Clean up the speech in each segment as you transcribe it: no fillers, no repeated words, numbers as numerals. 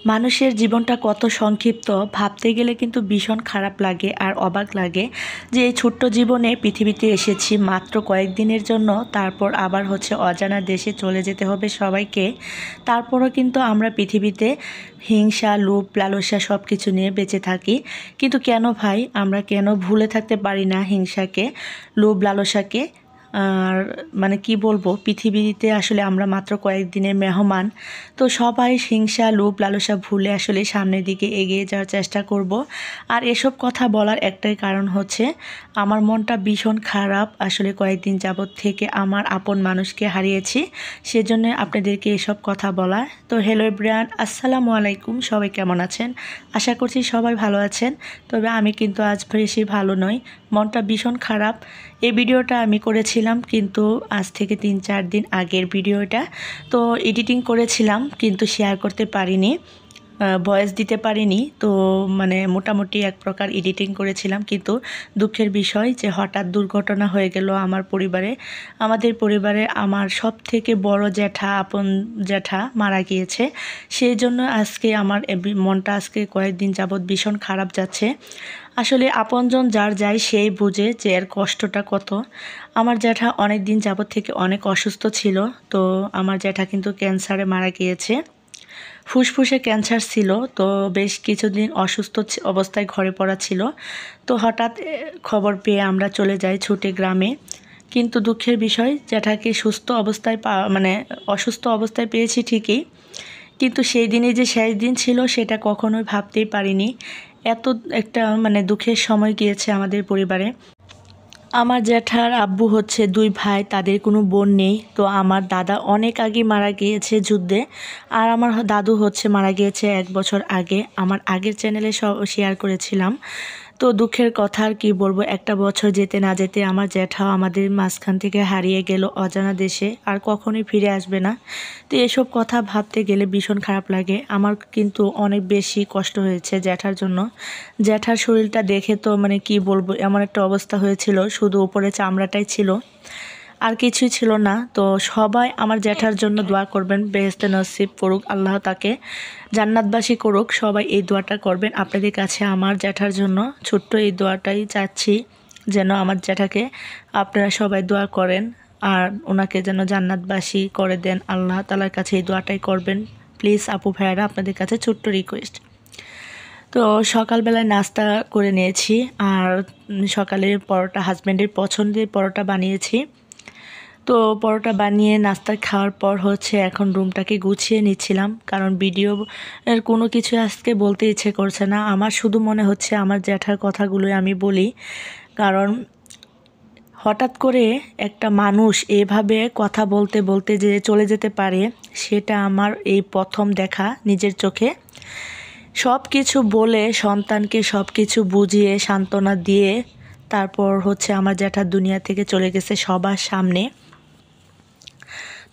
মানুষের জীবনটা কত সংক্ষিপ্ত ভাবতে গেলে কিন্তু ভীষণ খারাপ লাগে আর অবাক লাগে যে এই ছোট্ট জীবনে পৃথিবীতে এসেছি মাত্র কয়েকদিনের জন্য, তারপর আবার অজানা দেশে চলে যেতে হবে সবাইকে। তারপরও কিন্তু আমরা পৃথিবীতে হিংসা, লোভ, লালসা সব কিছু নিয়ে বেঁচে থাকি। কিন্তু কেন ভাই, আমরা কেন ভুলে থাকতে পারি না হিংসাকে, লোভ, লালসাকে? আর কি বলবো, পৃথিবীতে আসলে আমরা মাত্র কয়েকদিনের মেহমান। তো সবাই হিংসা, লোভ, লালসা ভুলে আসলে সামনের দিকে এগিয়ে যাওয়ার চেষ্টা করব। আর এসব কথা বলার একটাই কারণ হচ্ছে আমার মনটা ভীষণ খারাপ। আসলে কয়েকদিন যাবত থেকে আমার আপন মানুষকে হারিয়েছি, সেজন্য আপনাদেরকে এসব কথা বলা। তো হ্যালো এভরিওয়ান, আসসালামু আলাইকুম। সবাই কেমন আছেন? আশা করছি সবাই ভালো আছেন। তবে আমি কিন্তু আজ বেশি ভালো নই, মনটা ভীষণ খারাপ। এই ভিডিওটা আমি করেছিলাম কিন্তু আজ থেকে 3-4 দিন আগের ভিডিওটা। তো এডিটিং করেছিলাম কিন্তু শেয়ার করতে পারিনি, ভয়েস দিতে পারিনি। তো মোটামুটি এক প্রকার এডিটিং করেছিলাম, কিন্তু দুঃখের বিষয় যে হঠাৎ দুর্ঘটনা হয়ে গেল আমাদের পরিবারে। আমার সব থেকে বড় জ্যাঠা, আপন জ্যাঠা মারা গিয়েছে। সেই জন্য আজকে আমার মনটা আজকে কয়েকদিন যাবৎ ভীষণ খারাপ যাচ্ছে। আসলে আপনজন যার যায় সেই বুঝে যে এর কষ্টটা কত। আমার জ্যাঠা অনেক দিন যাবৎ থেকে অনেক অসুস্থ ছিল। তো আমার জ্যাঠা কিন্তু ক্যান্সারে মারা গিয়েছে, ফুসফুসে ক্যান্সার ছিল। তো বেশ কিছুদিন অসুস্থ অবস্থায় ঘরে পড়া ছিল। তো হঠাৎ খবর পেয়ে আমরা চলে যাই ছুটে গ্রামে। কিন্তু দুঃখের বিষয়, জ্যাঠাকে সুস্থ অবস্থায় অসুস্থ অবস্থায় পেয়েছি ঠিকই, কিন্তু সেই দিনে যে শেষ দিন ছিল সেটা কখনোই ভাবতেই পারিনি। এত একটা দুঃখের সময় গিয়েছে আমাদের পরিবারে। আমার জ্যাঠার আব্বু 2 ভাই, তাদের কোনো বোন নেই। তো আমার দাদা অনেক আগে মারা গিয়েছে যুদ্ধে, আর আমার দাদু মারা গিয়েছে 1 বছর আগে। আমার আগের চ্যানেলে সব শেয়ার করেছিলাম। তো দুঃখের কথা আর কি বলবো, একটা বছর যেতে না যেতে আমার জ্যাঠাও আমাদের মাঝখান থেকে হারিয়ে গেল অজানা দেশে, আর কখনোই ফিরে আসবে না। তো এসব কথা ভাবতে গেলে ভীষণ খারাপ লাগে। আমার কিন্তু অনেক বেশি কষ্ট হয়েছে জ্যাঠার জন্য। জ্যাঠার শরীরটা দেখে তো কি বলবো, এমন একটা অবস্থা হয়েছিল, শুধু উপরে চামড়াটাই ছিল, আর কিছুই ছিল না। তো সবাই আমার জ্যাঠার জন্য দোয়া করবেন, বেহেশতে নসিব করুক আল্লাহ, তাকে জান্নাতবাসী করুক। সবাই এই দোয়াটা করবেন আপনাদের কাছে। আমার জ্যাঠার জন্য ছোট্ট এই দোয়াটাই চাচ্ছি, যেন আমার জ্যাঠাকে আপনারা সবাই দোয়া করেন, আর ওনাকে যেন জান্নাতবাসী করে দেন আল্লাহ তাআলার কাছে। এই দোয়াটাই করবেন প্লিজ আপু ভাইয়ারা, আপনাদের কাছে ছোট্ট রিকোয়েস্ট। তো সকালবেলায় নাস্তা করে নিয়েছি, আর সকালের পরোটা, হাজব্যান্ডের পছন্দের পরোটা বানিয়েছি। তো পরোটা বানিয়ে নাস্তা খাওয়ার পর এখন রুমটাকে গুছিয়ে নিচ্ছিলাম, কারণ ভিডিও এর কোনো কিছু আজকে বলতে ইচ্ছে করছে না। আমার শুধু মনে হচ্ছে আমার জ্যাঠার কথাগুলোই আমি বলি, কারণ হঠাৎ করে একটা মানুষ এভাবে কথা বলতে বলতে যে চলে যেতে পারে, সেটা আমার এই প্রথম দেখা নিজের চোখে। সব কিছু বলে সন্তানকে সব কিছু বুঝিয়ে সান্ত্বনা দিয়ে তারপর আমার জ্যাঠার দুনিয়া থেকে চলে গেছে সবার সামনে।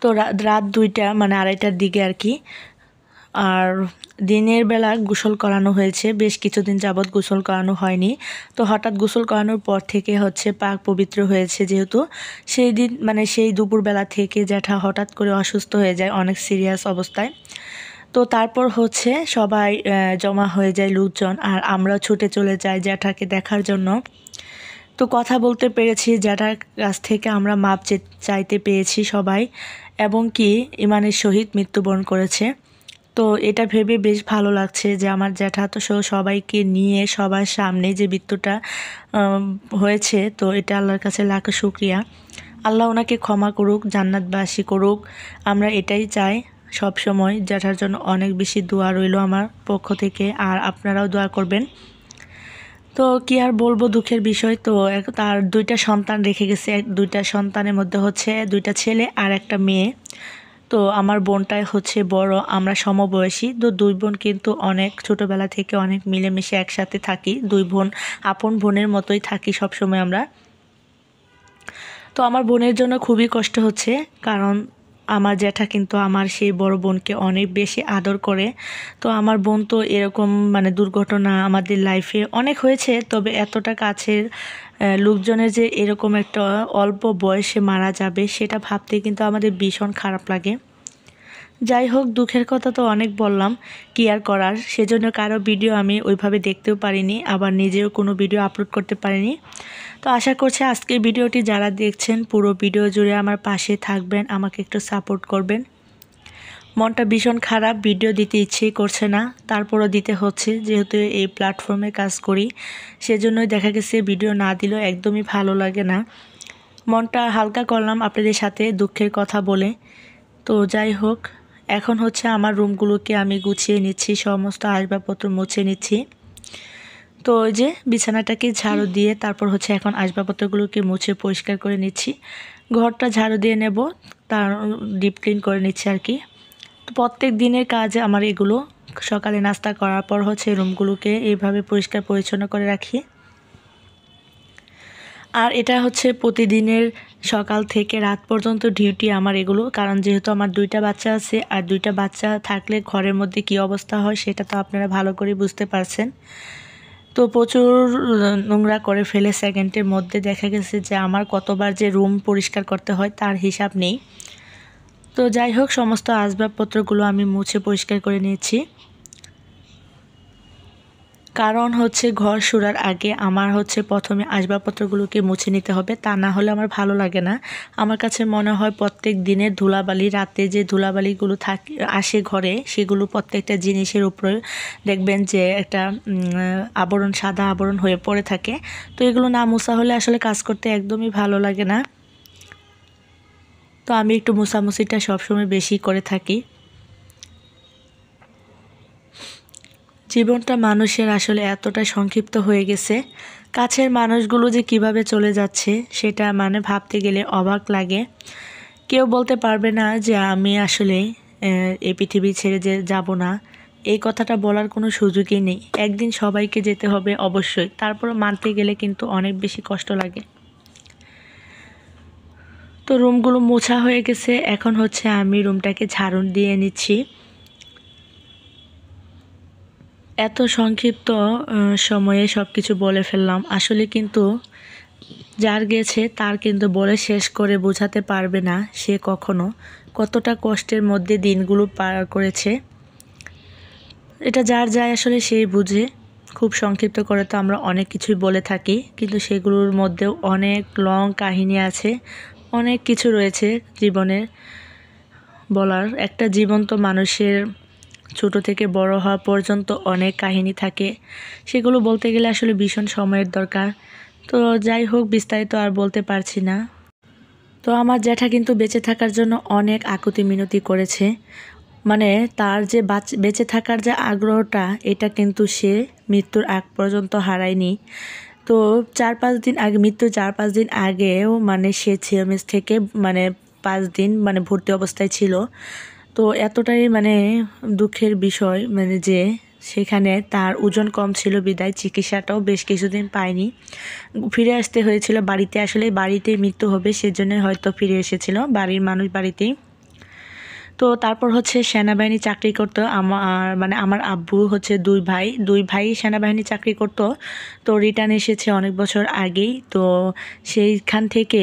তো রাত 2টা 2:30টার দিকে আর কি। আর দিনের বেলা গোসল করানো হয়েছে, বেশ কিছুদিন যাবৎ গোসল করানো হয়নি। তো হঠাৎ গোসল করানোর পর থেকে পাক পবিত্র হয়েছে, যেহেতু সেই দিন সেই দুপুরবেলা থেকে জ্যাঠা হঠাৎ করে অসুস্থ হয়ে যায় অনেক সিরিয়াস অবস্থায়। তো তারপর সবাই জমা হয়ে যায় লোকজন, আর আমরা ছুটে চলে যাই জ্যাঠাকে দেখার জন্য। তো কথা বলতে পেরেছি, জ্যাঠার কাছ থেকে আমরা মাপ চাইতে পেয়েছি সবাই, এবং কি ইমানের সহিত মৃত্যুবরণ করেছে। তো এটা ভেবে বেশ ভালো লাগছে যে আমার জ্যাঠা তো সবাইকে নিয়ে সবার সামনে যে মৃত্যুটা হয়েছে, তো এটা আল্লাহর কাছে লাখ শুকরিয়া। আল্লাহ ওনাকে ক্ষমা করুক, জান্নাতবাসী করুক, আমরা এটাই চাই সব সময়। জ্যাঠার জন্য অনেক বেশি দোয়া রইল আমার পক্ষ থেকে, আর আপনারাও দোয়া করবেন। তো কি আর বলবো, দুঃখের বিষয়। তো তার 2টা সন্তান রেখে গেছে, 2টা সন্তানের মধ্যে 2টা ছেলে আর একটা মেয়ে। তো আমার বোনটাই বড়, আমরা সমবয়সী। তো 2 বোন কিন্তু অনেক ছোটোবেলা থেকে অনেক মিলেমিশে একসাথে থাকি, 2 বোন আপন বোনের মতোই থাকি সবসময় আমরা। তো আমার বোনের জন্য খুবই কষ্ট হচ্ছে, কারণ আমার জ্যাঠা কিন্তু আমার সেই বড় বোনকে অনেক বেশি আদর করে। তো আমার বোন তো এরকম দুর্ঘটনা আমাদের লাইফে অনেক হয়েছে, তবে এতটা কাছের লোকজনের যে এরকম একটা অল্প বয়সে মারা যাবে, সেটা ভাবতে কিন্তু আমাদের ভীষণ খারাপ লাগে। যাই হোক, দুঃখের কথা তো অনেক বললাম, কি আর করার। সেজন্য কারো ভিডিও আমি ওইভাবে দেখতেও পারিনি, আবার নিজেও কোনো ভিডিও আপলোড করতে পারিনি। তো আশা করছি আজকের ভিডিওটি যারা দেখছেন পুরো ভিডিও জুড়ে আমার পাশে থাকবেন, আমাকে একটু সাপোর্ট করবেন। মনটা ভীষণ খারাপ, ভিডিও দিতে ইচ্ছেই করছে না, তারপরও দিতে হচ্ছে, যেহেতু এই প্ল্যাটফর্মে কাজ করি। সেজন্যই দেখা গেছে ভিডিও না দিলেও একদমই ভালো লাগে না। মনটা হালকা করলাম আপনাদের সাথে দুঃখের কথা বলে। তো যাই হোক, এখন হচ্ছে আমার রুমগুলোকে আমি গুছিয়ে নিচ্ছি, সমস্ত আসবাবপত্র মুছে নিচ্ছি। তো ওই যে বিছানাটাকে ঝাড়ু দিয়ে তারপর হচ্ছে এখন আসবাবপত্রগুলোকে মুছে পরিষ্কার করে নিচ্ছি। ঘরটা ঝাড়ু দিয়ে নেব, তার ডিপ ক্লিন করে নিচ্ছি আর কি। তো প্রত্যেক দিনের কাজ আমার এগুলো। সকালে নাস্তা করার পর হচ্ছে রুমগুলোকে এইভাবে পরিষ্কার পরিচ্ছন্ন করে রাখি। আর এটা হচ্ছে প্রতিদিনের সকাল থেকে রাত পর্যন্ত ডিউটি আমার এগুলো, কারণ যেহেতু আমার 2টা বাচ্চা আছে, আর 2টা বাচ্চা থাকলে ঘরের মধ্যে কি অবস্থা হয় সেটা তো আপনারা ভালো করে বুঝতে পারছেন। তো প্রচুর নোংরা করে ফেলে সেকেন্ডের মধ্যে, দেখা গেছে যে আমার কতবার যে রুম পরিষ্কার করতে হয় তার হিসাব নেই। তো যাই হোক, সমস্ত আসবাবপত্রগুলো আমি মুছে পরিষ্কার করে নিয়েছি, কারণ হচ্ছে ঘর শুরার আগে আমার হচ্ছে প্রথমে আসবাবপত্রগুলোকে মুছে নিতে হবে, তা না হলে আমার ভালো লাগে না। আমার কাছে মনে হয় প্রত্যেক দিনের ধুলাবালি, রাতে যে ধুলাবালিগুলো আসে ঘরে, সেগুলো প্রত্যেকটা জিনিসের উপরে দেখবেন যে একটা আবরণ, সাদা আবরণ হয়ে পড়ে থাকে। তো এগুলো না মোছা হলে আসলে কাজ করতে একদমই ভালো লাগে না। তো আমি একটু মোছামুছিটা সবসময় বেশি করে থাকি। জীবনটা মানুষের আসলে এতটা সংক্ষিপ্ত হয়ে গেছে, কাছের মানুষগুলো যে কিভাবে চলে যাচ্ছে সেটা মানে ভাবতে গেলে অবাক লাগে। কেউ বলতে পারবে না যে আমি আসলে এই পৃথিবী ছেড়ে যে যাব না, এই কথাটা বলার কোনো সুযোগই নেই। একদিন সবাইকে যেতে হবে অবশ্যই, তারপর মানতে গেলে কিন্তু অনেক বেশি কষ্ট লাগে। তো রুমগুলো মোছা হয়ে গেছে, এখন হচ্ছে আমি রুমটাকে ঝাড়ু দিয়ে নিচ্ছি। এত সংক্ষিপ্ত সময়ে সব কিছু বলে ফেললাম, আসলে কিন্তু যার গেছে তার কিন্তু বলে শেষ করে বোঝাতে পারবে না সে কখনো কতটা কষ্টের মধ্যে দিনগুলো পার করেছে। এটা যার যায় আসলে সেই বুঝে। খুব সংক্ষিপ্ত করে তো আমরা অনেক কিছুই বলে থাকি, কিন্তু সেগুলোর মধ্যেও অনেক লং কাহিনী আছে, অনেক কিছু রয়েছে জীবনের বলার। একটা জীবন্ত মানুষের ছোট থেকে বড় হওয়া পর্যন্ত অনেক কাহিনী থাকে, সেগুলো বলতে গেলে আসলে ভীষণ সময়ের দরকার। তো যাই হোক, বিস্তারিত আর বলতে পারছি না। তো আমার জ্যাঠা কিন্তু বেঁচে থাকার জন্য অনেক আকুতি মিনতি করেছে, মানে তার যে বেঁচে থাকার যে আগ্রহটা, এটা কিন্তু সে মৃত্যুর আগ পর্যন্ত হারায়নি। তো 4-5 দিন আগে, মৃত্যুর 4-5 দিন আগেও মানে সে সিএমএস থেকে মানে 5 দিন মানে ভর্তি অবস্থায় ছিল। তো এতটাই মানে দুঃখের বিষয়, মানে যে সেখানে তার ওজন কম ছিল বিদায় চিকিৎসাটাও বেশ কিছুদিন পায়নি, ফিরে আসতে হয়েছিল বাড়িতে। আসলে বাড়িতে মৃত্যু হবে সেজন্য হয়তো ফিরে এসেছিল, বাড়ির মানুষ বাড়িতেই। তো তারপর হচ্ছে সেনাবাহিনী চাকরি করতো মানে আমার আব্বু হচ্ছে দুই ভাই সেনাবাহিনী চাকরি করতো। তো রিটার্ন এসেছে অনেক বছর আগেই। তো সেইখান থেকে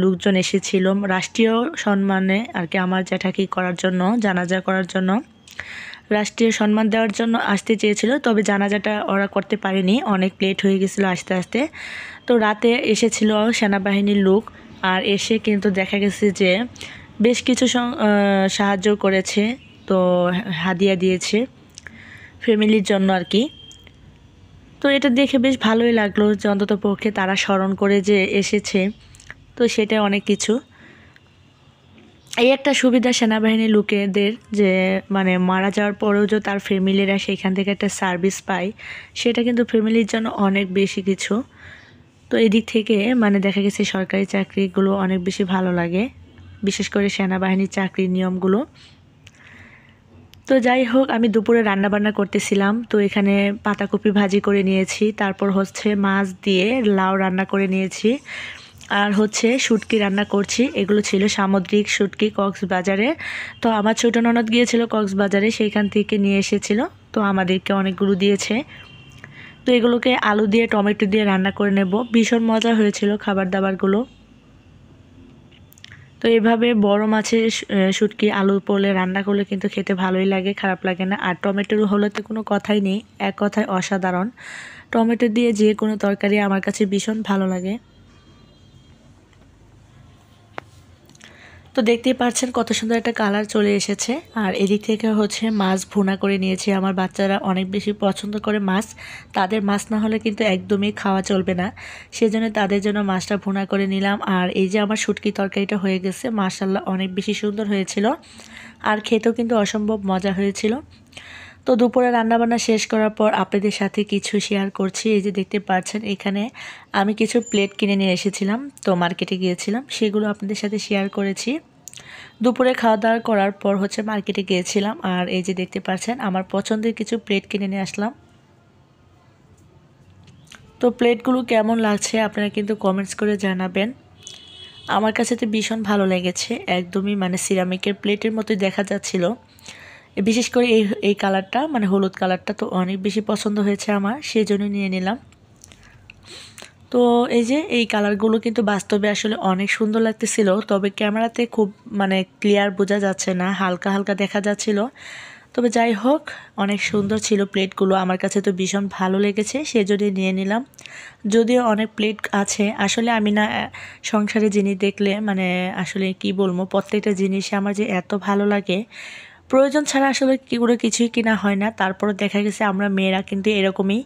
লোকজন এসেছিল রাষ্ট্রীয় সম্মানে আর কি আমার জ্যাঠাকে করার জন্য, জানাজা করার জন্য, রাষ্ট্রীয় সম্মান দেওয়ার জন্য আসতে চেয়েছিল। তবে জানাজাটা ওরা করতে পারেনি, অনেক লেট হয়ে গেছিলো আস্তে আস্তে। তো রাতে এসেছিল সেনাবাহিনীর লোক, আর এসে কিন্তু দেখা গেছে যে বেশ কিছু সাহায্য করেছে, তো হাদিয়া দিয়েছে ফ্যামিলির জন্য আর কি। তো এটা দেখে বেশ ভালোই লাগলো যে অন্তত পক্ষে তারা স্মরণ করে যে এসেছে, তো সেটা অনেক কিছু। এই একটা সুবিধা সেনাবাহিনীর লোকেদের, যে মানে মারা যাওয়ার পরেও যে তার ফ্যামিলিরা সেখান থেকে একটা সার্ভিস পায়, সেটা কিন্তু ফ্যামিলির জন্য অনেক বেশি কিছু। তো এদিক থেকে মানে দেখা গেছে সরকারি চাকরিগুলো অনেক বেশি ভালো লাগে, বিশেষ করে সেনাবাহিনীর চাকরির নিয়মগুলো। তো যাই হোক, আমি দুপুরে রান্নাবান্না করতেছিলাম। তো এখানে পাতাকপি ভাজি করে নিয়েছি, তারপর হচ্ছে মাছ দিয়ে লাউ রান্না করে নিয়েছি, আর হচ্ছে শুটকি রান্না করছি। এগুলো ছিল সামুদ্রিক শুটকি কক্সবাজারে। তো আমার ছোটো ননদ গিয়েছিল কক্সবাজারে, সেইখান থেকে নিয়ে এসেছিল, তো আমাদেরকে অনেকগুলো দিয়েছে। তো এগুলোকে আলু দিয়ে টমেটো দিয়ে রান্না করে নেব, ভীষণ মজা হয়েছিল খাবার দাবারগুলো। তো এইভাবে বড় মাছের শুটকি আলু পোলে রান্না করলে কিন্তু খেতে ভালোই লাগে, খারাপ লাগে না। আর টমেটো হলে তো কোনো কথাই নেই, এক কথায় অসাধারণ। টমেটো দিয়ে যে কোনো তরকারি আমার কাছে ভীষণ ভালো লাগে। তো দেখতেই পাচ্ছেন কত সুন্দর একটা কালার চলে এসেছে। আর এদিক থেকে হচ্ছে মাছ ভুনা করে নিয়েছি। আমার বাচ্চারা অনেক বেশি পছন্দ করে মাছ, তাদের মাছ না হলে কিন্তু একদমই খাওয়া চলবে না, সেজন্য তাদের জন্য মাছটা ভুনা করে নিলাম। আর এই যে আমার শুটকি তরকারিটা হয়ে গেছে, মাশাআল্লাহ অনেক বেশি সুন্দর হয়েছিল, আর খেতেও কিন্তু অসম্ভব মজা হয়েছিল। তো দুপুরে রান্নাবান্না শেষ করার পর আপনাদের সাথে কিছু শেয়ার করছি। এই যে দেখতে পাচ্ছেন এখানে আমি কিছু প্লেট কিনে নিয়ে এসেছিলাম, তো মার্কেটে গিয়েছিলাম, সেগুলো আপনাদের সাথে শেয়ার করেছি। দুপুরে খাওয়া দাওয়া করার পর হচ্ছে মার্কেটে গিয়েছিলাম, আর এই যে দেখতে পাচ্ছেন আমার পছন্দের কিছু প্লেট কিনে নিয়ে আসলাম। তো প্লেটগুলো কেমন লাগছে আপনারা কিন্তু কমেন্টস করে জানাবেন। আমার কাছে তো ভীষণ ভালো লেগেছে, একদমই মানে সিরামিকের প্লেটের মতোই দেখা যাচ্ছিল। বিশেষ করে এই কালারটা মানে হলুদ কালারটা তো অনেক বেশি পছন্দ হয়েছে আমার, সেজন্য নিয়ে নিলাম। তো এই যে এই কালারগুলো কিন্তু বাস্তবে আসলে অনেক সুন্দর লাগতেছিল, তবে ক্যামেরাতে খুব মানে ক্লিয়ার বোঝা যাচ্ছে না, হালকা হালকা দেখা যাচ্ছিল। তবে যাই হোক অনেক সুন্দর ছিল প্লেটগুলো, আমার কাছে তো ভীষণ ভালো লেগেছে, সেজন্য নিয়ে নিলাম। যদিও অনেক প্লেট আছে, আসলে আমি না সংসারে জিনিস দেখলে মানে আসলে কি বলবো, প্রত্যেকটা জিনিস আমার যে এত ভালো লাগে, প্রয়োজন ছাড়া আসলে কোনো কিছুই কিনা হয় না। তারপর দেখা গেছে আমরা মেয়েরা কিন্তু এরকমই,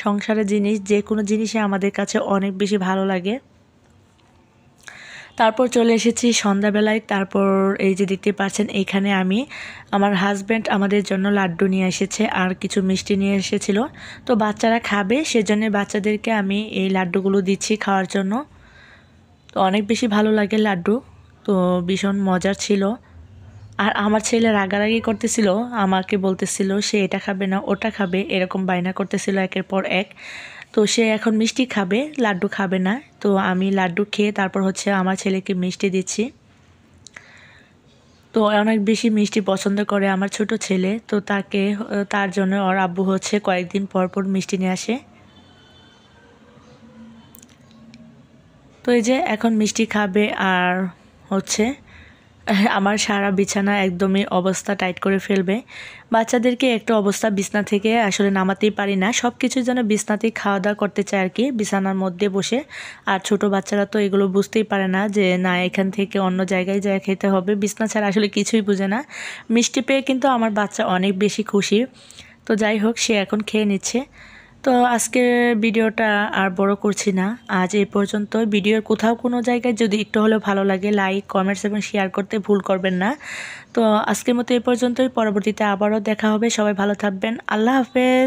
সংসারের জিনিস যে কোনো জিনিসই আমাদের কাছে অনেক বেশি ভালো লাগে। তারপর চলে এসেছি সন্ধ্যাবেলায়। তারপর এই যে দেখতে পাচ্ছেন এখানে আমি আমার হাজব্যান্ড আমাদের জন্য লাড্ডু নিয়ে এসেছে আর কিছু মিষ্টি নিয়ে এসেছিল। তো বাচ্চারা খাবে, সেজন্য বাচ্চাদেরকে আমি এই লাড্ডুগুলো দিচ্ছি খাওয়ার জন্য। তো অনেক বেশি ভালো লাগে লাড্ডু, তো ভীষণ মজার ছিল। আর আমার ছেলে রাগারাগি করতেছিল, আমাকে বলতেছিল সে এটা খাবে না ওটা খাবে, এরকম বায়না করতেছিল একের পর এক। তো সে এখন মিষ্টি খাবে, লাড্ডু খাবে না। তো আমি লাড্ডু খেয়ে তারপর হচ্ছে আমার ছেলেকে মিষ্টি দিচ্ছি। তো অনেক বেশি মিষ্টি পছন্দ করে আমার ছোট ছেলে, তো তার জন্য ওর আব্বু হচ্ছে কয়েকদিন পর পর মিষ্টি নিয়ে আসে। তো এই যে এখন মিষ্টি খাবে, আর হচ্ছে আমার সারা বিছানা একদমই অবস্থা টাইট করে ফেলবে। বাচ্চাদেরকে একটু অবস্থা বিছনা থেকে আসলে নামাতেই পারি না, সব কিছু যেন বিছনাতেই খাওয়া দাওয়া করতে চায় আর কি, বিছানার মধ্যে বসে। আর ছোট বাচ্চারা তো এগুলো বুঝতেই পারে না যে না এখান থেকে অন্য জায়গায় যায় খেতে হবে, বিছনা ছাড়া আসলে কিছুই বুঝে না। মিষ্টি পেয়ে কিন্তু আমার বাচ্চা অনেক বেশি খুশি। তো যাই হোক সে এখন খেয়ে নিচ্ছে। তো আজকের ভিডিওটা আর বড় করছি না, আজ এই পর্যন্ত। ভিডিওর কোথাও কোনো জায়গায় যদি একটু হলেও ভালো লাগে লাইক কমেন্টস এবং শেয়ার করতে ভুল করবেন না। তো আজকের মতো এই পর্যন্তই, পরবর্তীতে আবারও দেখা হবে। সবাই ভালো থাকবেন, আল্লাহ হাফেজ।